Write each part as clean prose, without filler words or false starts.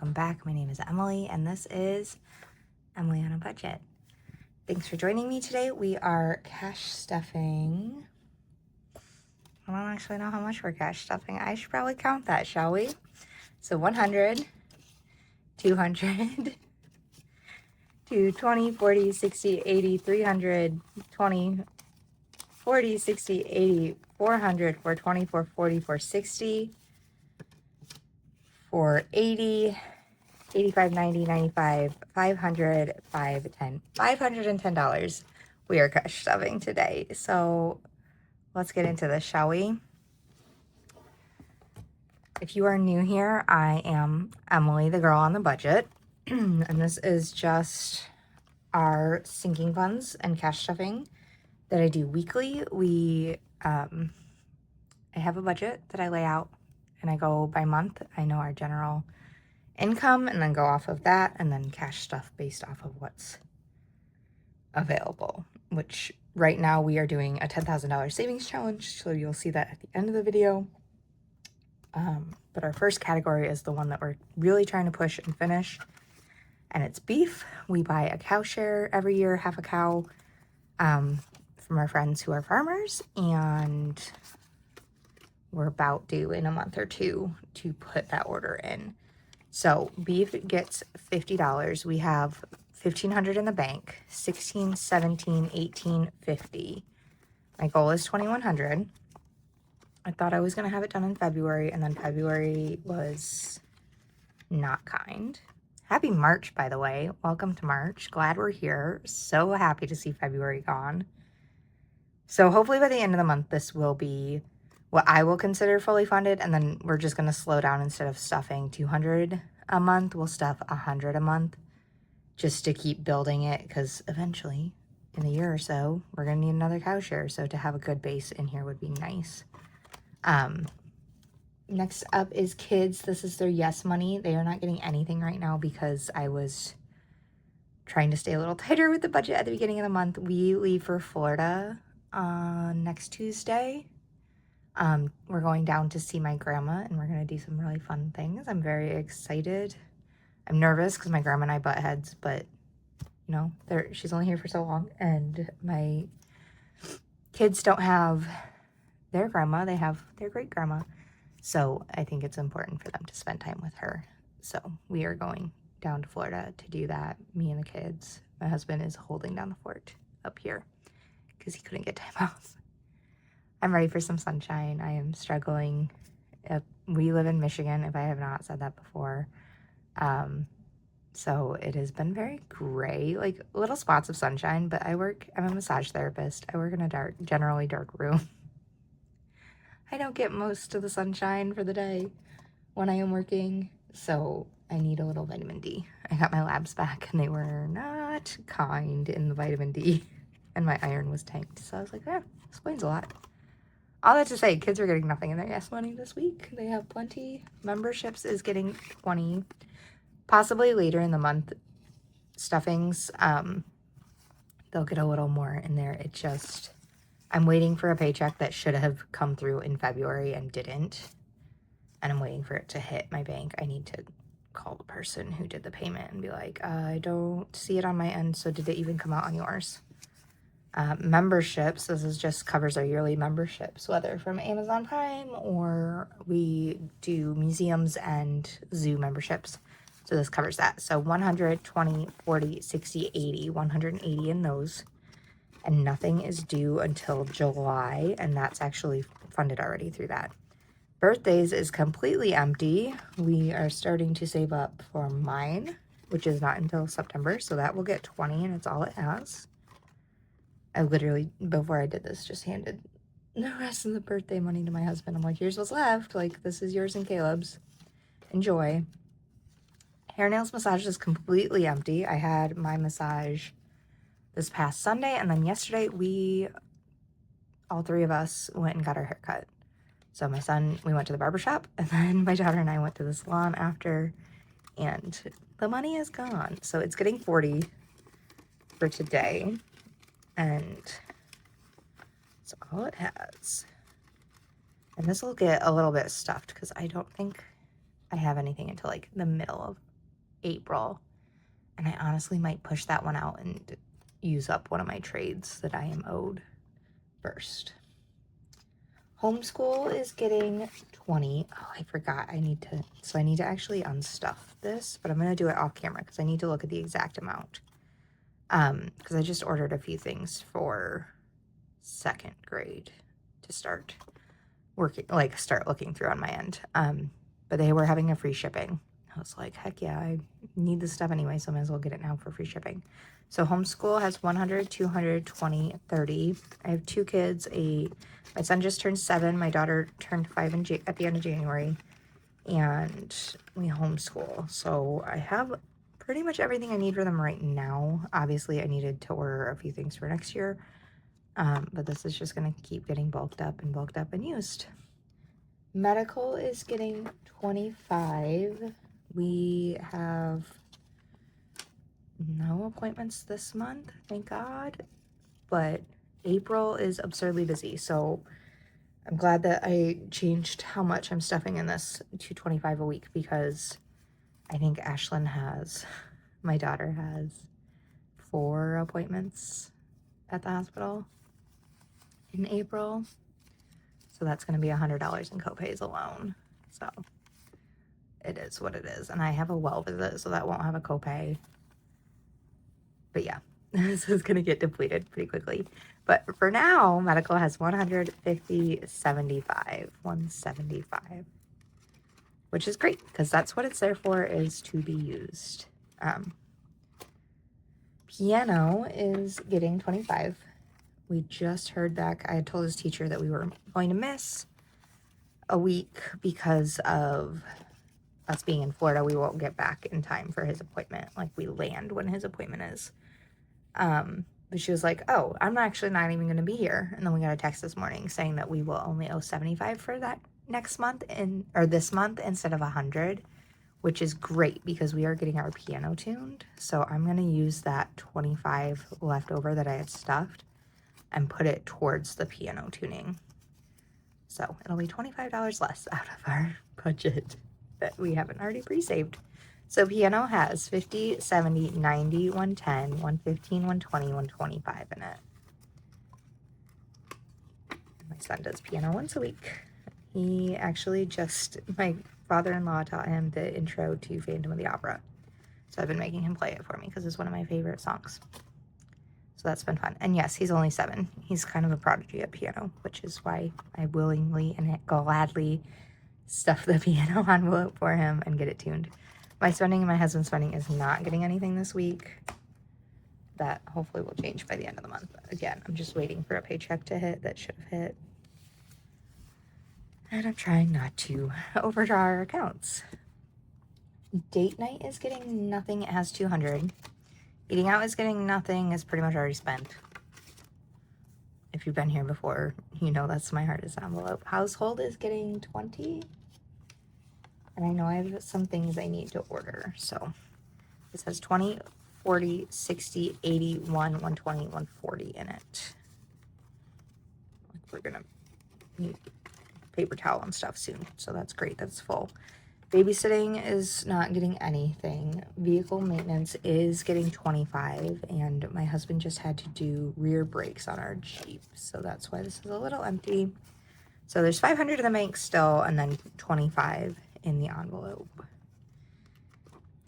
welcome back. My name is Emily, and this is Emily on a Budget. Thanks for joining me today. We are cash stuffing. I don't actually know how much we're cash stuffing. I should probably count that, shall we? So 100, 200, 220, 40, 60, 80, 300, 20, 40, 60, 80, 400, 420, 440, 460, 480, 85, 90, 95, 500, 510, $510 we are cash stuffing today. So let's get into this, shall we? If you are new here, I am Emily, the girl on the budget, and this is just our sinking funds and cash stuffing that I do weekly. I have a budget that I lay out and I go by month. I know our general income and then go off of that, and then cash stuff based off of what's available, which right now we are doing a $10,000 savings challenge, so you'll see that at the end of the video. But our first category is the one that we're really trying to push and finish, and it's beef. We buy a cow share every year, half a cow, from our friends who are farmers, and we're about due in a month or two to put that order in. So beef gets $50. We have $1,500 in the bank, 16, 17, 18, 50. My goal is 2,100. I thought I was going to have it done in February, and then February was not kind. Happy March, by the way. Welcome to March. Glad we're here. So happy to see February gone. So hopefully by the end of the month, this will be what I will consider fully funded, and then we're just going to slow down. Instead of stuffing 200 a month, we'll stuff 100 a month just to keep building it, because eventually in a year or so we're going to need another cow share, so to have a good base in here would be nice. Next up is kids. This is their yes money. They are not getting anything right now because I was trying to stay a little tighter with the budget at the beginning of the month. We leave for Florida next Tuesday. We're going down to see my grandma, and we're going to do some really fun things. I'm very excited. I'm nervous because my grandma and I butt heads, but you know, she's only here for so long, and my kids don't have their grandma, they have their great grandma. So I think it's important for them to spend time with her. So we are going down to Florida to do that, me and the kids. My husband is holding down the fort up here because he couldn't get time off. I'm ready for some sunshine. I am struggling. We live in Michigan, if I have not said that before. So it has been very gray, like little spots of sunshine, but I'm a massage therapist. I work in a generally dark room. I don't get most of the sunshine for the day when I am working, so I need a little vitamin D. I got my labs back, and they were not kind in the vitamin D, and my iron was tanked. So I was like, explains a lot. All that to say, kids are getting nothing in their yes money this week. They have plenty. Memberships is getting 20, possibly later in the month. Stuffings, they'll get a little more in there. I'm waiting for a paycheck that should have come through in February and didn't. And I'm waiting for it to hit my bank. I need to call the person who did the payment and be like, I don't see it on my end, so did it even come out on yours? Memberships, this just covers our yearly memberships, whether from Amazon Prime or we do museums and zoo memberships. So this covers that. So 100, 20, 40, 60, 80, 180 in those. And nothing is due until July, and that's actually funded already through that. Birthdays is completely empty. We are starting to save up for mine, which is not until September, so that will get 20, and it's all it has. I literally, before I did this, just handed the rest of the birthday money to my husband. I'm like, here's what's left. Like, this is yours and Caleb's. Enjoy. Hair, nails, massage is completely empty. I had my massage this past Sunday, and then yesterday all three of us went and got our hair cut. So my son, we went to the barbershop, and then my daughter and I went to the salon after, and the money is gone. So it's getting 40 for today, and that's all it has. And this will get a little bit stuffed because I don't think I have anything until like the middle of April. And I honestly might push that one out and use up one of my trades that I am owed first. Homeschool is getting 20. Oh, I forgot. I need to actually unstuff this, but I'm going to do it off camera because I need to look at the exact amount. Because I just ordered a few things for 2nd grade to start working, like start looking through on my end. But they were having a free shipping. I was like, heck yeah, I need this stuff anyway, so I might as well get it now for free shipping. So homeschool has 100, 200, 20, 30. I have 2 kids. My son just turned 7. My daughter turned 5 at the end of January. And we homeschool. So I have pretty much everything I need for them right now. Obviously, I needed to order a few things for next year. But this is just going to keep getting bulked up and used. Medical is getting 25. We have no appointments this month, thank God. But April is absurdly busy, so I'm glad that I changed how much I'm stuffing in this to 25 a week, because I think my daughter has 4 appointments at the hospital in April. So that's going to be $100 in copays alone. So it is what it is. And I have a well visit, so that won't have a copay. But yeah, this is going to get depleted pretty quickly. But for now, medical has 175, which is great because that's what it's there for, is to be used. Piano is getting 25. We just heard back. I had told his teacher that we were going to miss a week because of us being in Florida. We won't get back in time for his appointment. Like, we land when his appointment is. But she was like, oh, I'm actually not even going to be here. And then we got a text this morning saying that we will only owe 75 for that next month or this month instead of 100, which is great because we are getting our piano tuned. So I'm going to use that 25 left over that I had stuffed and put it towards the piano tuning. So it'll be $25 less out of our budget that we haven't already pre-saved. So piano has 50, 70, 90, 110, 115, 120, 125 in it. My son does piano once a week. He actually my father-in-law taught him the intro to Phantom of the Opera. So I've been making him play it for me because it's one of my favorite songs. So that's been fun. And yes, he's only 7. He's kind of a prodigy at piano, which is why I willingly and gladly stuff the piano envelope for him and get it tuned. My spending and my husband's spending is not getting anything this week. That hopefully will change by the end of the month. Again, I'm just waiting for a paycheck to hit that should have hit. And I'm trying not to overdraw our accounts. Date night is getting nothing. It has 200. Eating out is getting nothing. It's pretty much already spent. If you've been here before, you know that's my hardest envelope. Household is getting 20. And I know I have some things I need to order. So this has 20, 40, 60, 81, 120, 140 in it. We're going to need paper towel and stuff soon. So that's great. That's full. Babysitting is not getting anything. Vehicle maintenance is getting 25. And my husband just had to do rear brakes on our Jeep. So that's why this is a little empty. So there's 500 in the bank still, and then 25 in the envelope.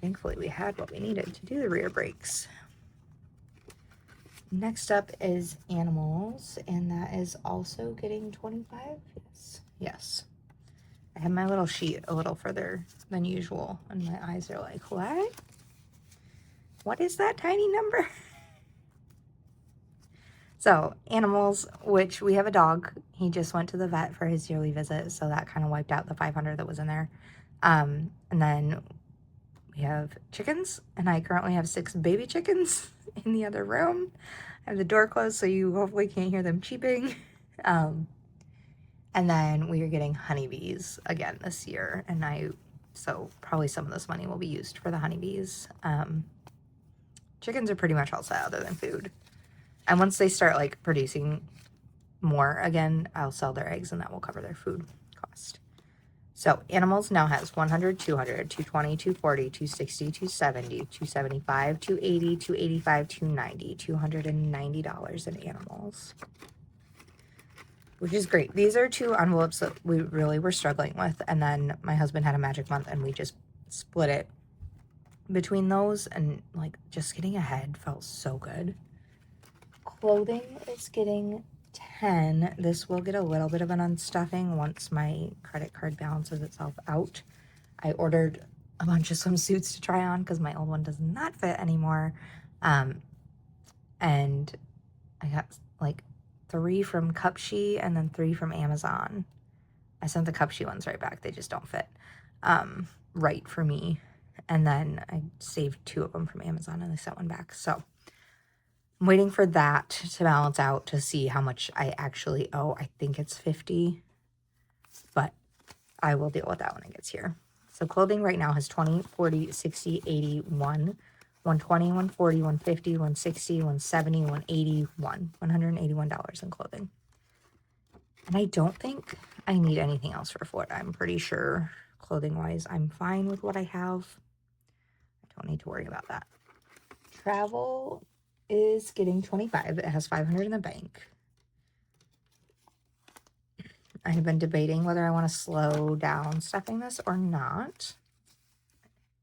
Thankfully, we had what we needed to do the rear brakes. Next up is animals, and that is also getting 25. Yes. I have my little sheet a little further than usual, and my eyes are like, what? What is that tiny number? So, animals, which we have a dog. He just went to the vet for his yearly visit, so that kind of wiped out the 500 that was in there. And then we have chickens, and I currently have 6 baby chickens in the other room. I have the door closed, so you hopefully can't hear them cheeping. And then we are getting honeybees again this year, so probably some of this money will be used for the honeybees. Chickens are pretty much all set other than food. And once they start like producing more again, I'll sell their eggs and that will cover their food cost. So animals now has 100, 200, 220, 240, 260, 270, 275, 280, 285, 290, $290 in animals, which is great. These are two envelopes that we really were struggling with. And then my husband had a magic month and we just split it between those, and like just getting ahead felt so good. Clothing is getting 10. This will get a little bit of an unstuffing once my credit card balances itself out. I ordered a bunch of swimsuits to try on because my old one does not fit anymore. And I got like 3 from Cupshe and then 3 from Amazon. I sent the Cupshe ones right back. They just don't fit right for me. And then I saved 2 of them from Amazon and I sent one back. So I'm waiting for that to balance out to see how much I actually owe. I think it's 50, but I will deal with that when it gets here. So clothing right now has 20, 40, 60, 80, 120, 140, 150, 160, 170, 181, $181 in clothing. And I don't think I need anything else for Florida. I'm pretty sure clothing-wise, I'm fine with what I have. I don't need to worry about that. Travel is getting 25. It has 500 in the bank. I have been debating whether I want to slow down stuffing this or not.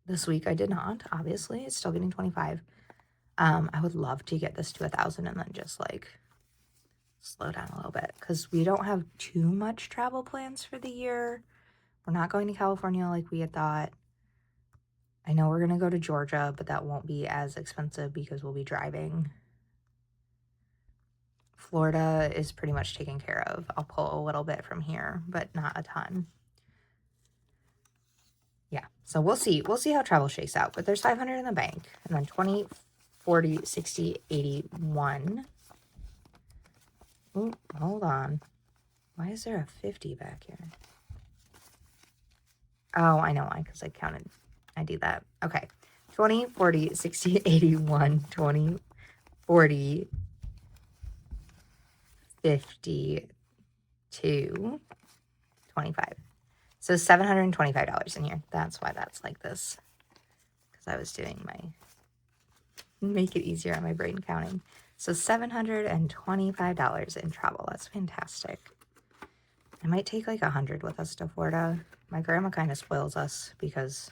This week I did not, obviously. It's still getting 25. I would love to get this to 1,000 and then just like slow down a little bit because we don't have too much travel plans for the year. We're not going to California like we had thought. I know we're going to go to Georgia, but that won't be as expensive because we'll be driving. Florida is pretty much taken care of. I'll pull a little bit from here, but not a ton. Yeah, so we'll see. We'll see how travel shakes out. But there's 500 in the bank. And then 20, 40, 60, 81. Ooh, hold on. Why is there a 50 back here? Oh, I know why, because I counted. I do that. Okay. 20, 40, 60, 81, 20, 40, 52, 25. So $725 in here. That's why that's like this. Because I was doing my, make it easier on my brain counting. So $725 in travel. That's fantastic. I might take like 100 with us to Florida. My grandma kind of spoils us because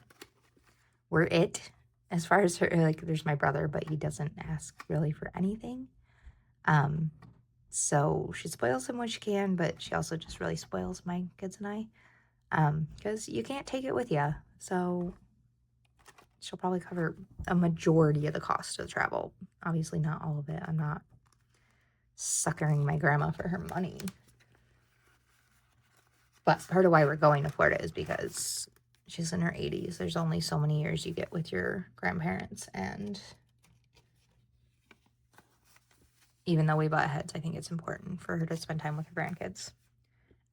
we're it. As far as her, like there's my brother, but he doesn't ask really for anything. So she spoils him when she can, but she also just really spoils my kids and I. Because you can't take it with you. So she'll probably cover a majority of the cost of the travel. Obviously not all of it. I'm not suckering my grandma for her money. But part of why we're going to Florida is because she's in her 80s. There's only so many years you get with your grandparents. And even though we butt heads, I think it's important for her to spend time with her grandkids.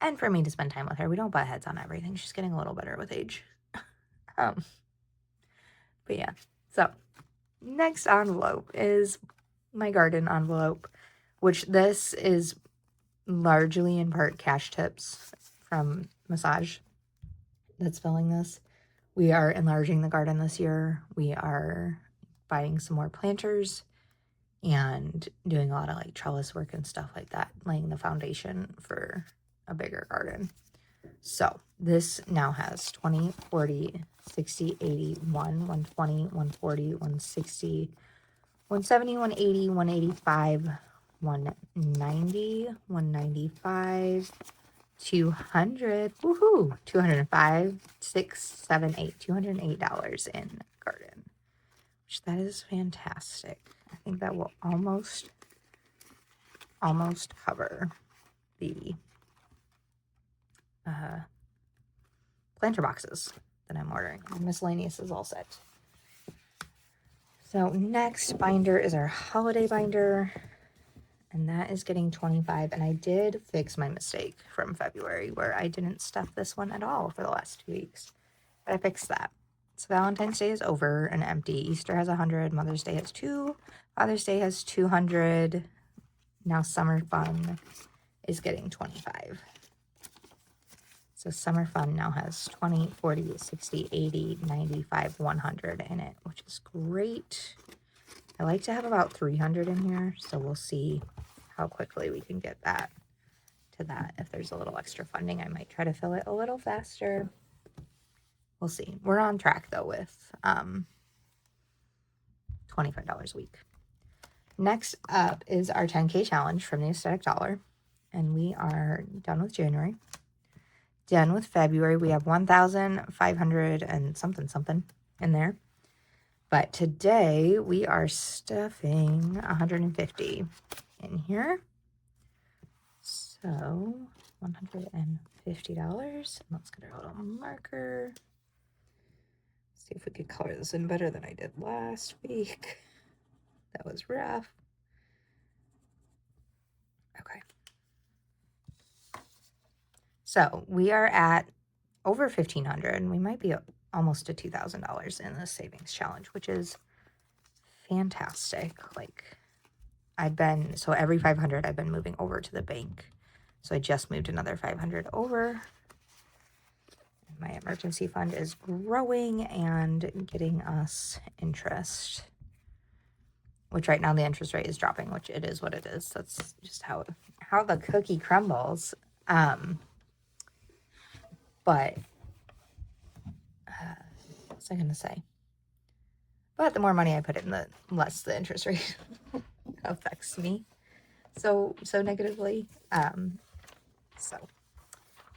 And for me to spend time with her. We don't butt heads on everything. She's getting a little better with age. But yeah. So, next envelope is my garden envelope, which this is largely in part cash tips from Massage that's filling this. We are enlarging the garden this year. We are buying some more planters and doing a lot of like trellis work and stuff like that, laying the foundation for a bigger garden. So this now has 20, 40, 60, 80, 120, 140, 160, 170, 180, 185, 190, 195, 200, woohoo, 205, 6, 7, 8, $208 in garden, which that is fantastic. I think that will almost cover the planter boxes that I'm ordering. The miscellaneous is all set. So next binder is our holiday binder, and that is getting 25. And I did fix my mistake from February where I didn't stuff this one at all for the last 2 weeks, but I fixed that. So Valentine's Day is over and empty. Easter has 100. Mother's Day has 2. Father's Day has 200. Now Summer Fun is getting 25. So Summer Fun now has 20, 40, 60, 80, 95, 100 in it, which is great. I like to have about 300 in here, so we'll see how quickly we can get that to that. If there's a little extra funding, I might try to fill it a little faster. We'll see. We're on track, though, with $25 a week. Next up is our 10K challenge from the Aesthetic Dollar, and we are done with January. Done with February. We have 1,500 and something in there. But today we are stuffing 150 in here. So $150. Let's get our little marker. See if we could color this in better than I did last week. That was rough. Okay. So we are at over 1,500, and we might be almost to $2,000 in this savings challenge, which is fantastic. Like, so every 500 I've been moving over to the bank. So I just moved another 500 over. My emergency fund is growing and getting us interest, which right now the interest rate is dropping, which it is what it is. That's just how the cookie crumbles. But what was I going to say? But the more money I put in, the less the interest rate affects me so negatively. So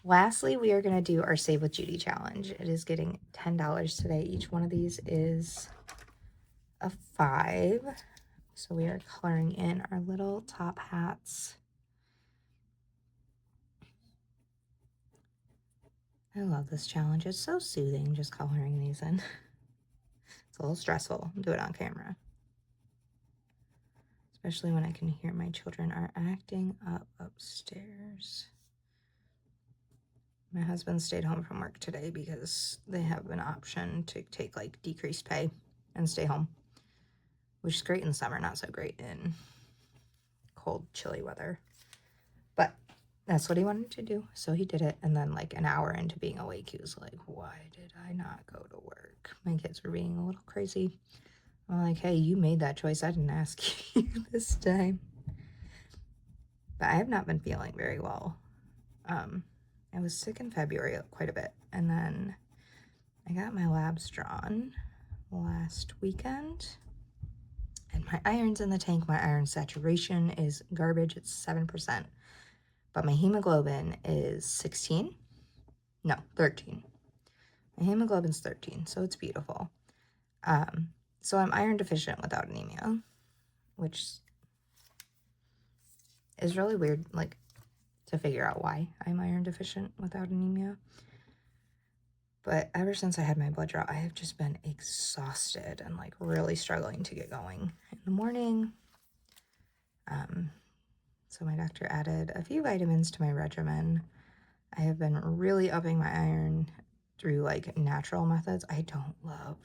lastly, we are going to do our Save with Judy challenge. It is getting $10 today. Each one of these is a 5. So we are coloring in our little top hats. I love this challenge. It's so soothing just coloring these in. It's a little stressful. Do it on camera. Especially when I can hear my children are acting up upstairs. My husband stayed home from work today because they have an option to take like decreased pay and stay home, which is great in summer, not so great in cold, chilly weather. But that's what he wanted to do, so he did it. And then like an hour into being awake, he was like, why did I not go to work? My kids were being a little crazy. I'm like, hey, you made that choice. I didn't ask you this time. But I have not been feeling very well. I was sick in February quite a bit, and then I got my labs drawn last weekend, and my iron's in the tank. My iron saturation is garbage. It's 7%, but my hemoglobin is 13. My hemoglobin's 13, so it's beautiful. So I'm iron deficient without anemia, which is really weird, like, to figure out why I'm iron deficient without anemia. But ever since I had my blood draw, I have just been exhausted and like really struggling to get going in the morning. So my doctor added a few vitamins to my regimen. I have been really upping my iron through like natural methods. I don't love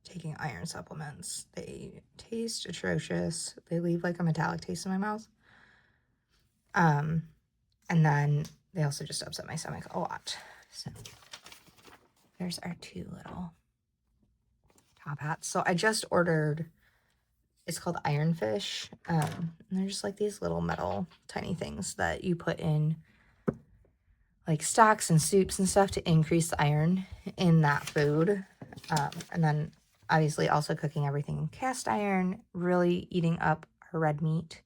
taking iron supplements. They taste atrocious. They leave like a metallic taste in my mouth. And then they also just upset my stomach a lot. So there's our 2 little top hats. So I just ordered, it's called Iron Fish. And they're just like these little metal tiny things that you put in like stocks and soups and stuff to increase the iron in that food. And then obviously also cooking everything in cast iron, really eating up our red meat.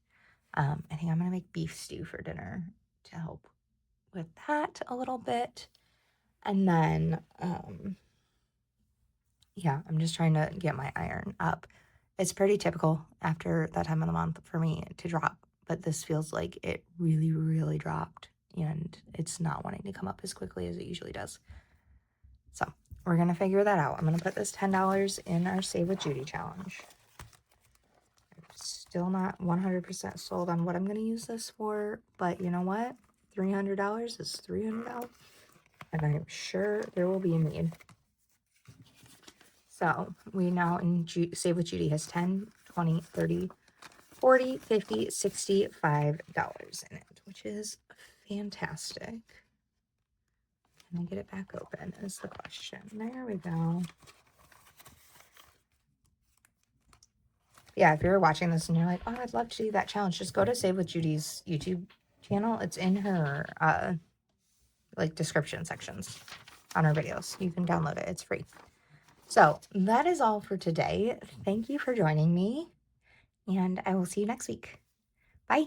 I think I'm going to make beef stew for dinner to help with that a little bit. And then, yeah, I'm just trying to get my iron up. It's pretty typical after that time of the month for me to drop, but this feels like it really, really dropped, and it's not wanting to come up as quickly as it usually does. So we're going to figure that out. I'm going to put this $10 in our Save with Judy challenge. I'm still not 100% sold on what I'm going to use this for, but you know what? $300 is $300, and I'm sure there will be a need. So we now in Save with Judy has 10, 20, 30, 40, 50, $65 in it, which is fantastic. Can I get it back open is the question. There we go. Yeah, if you're watching this and you're like, oh, I'd love to do that challenge, just go to Save with Judy's YouTube channel. It's in her like description sections on her videos. You can download it. It's free. So that is all for today. Thank you for joining me, and I will see you next week. Bye.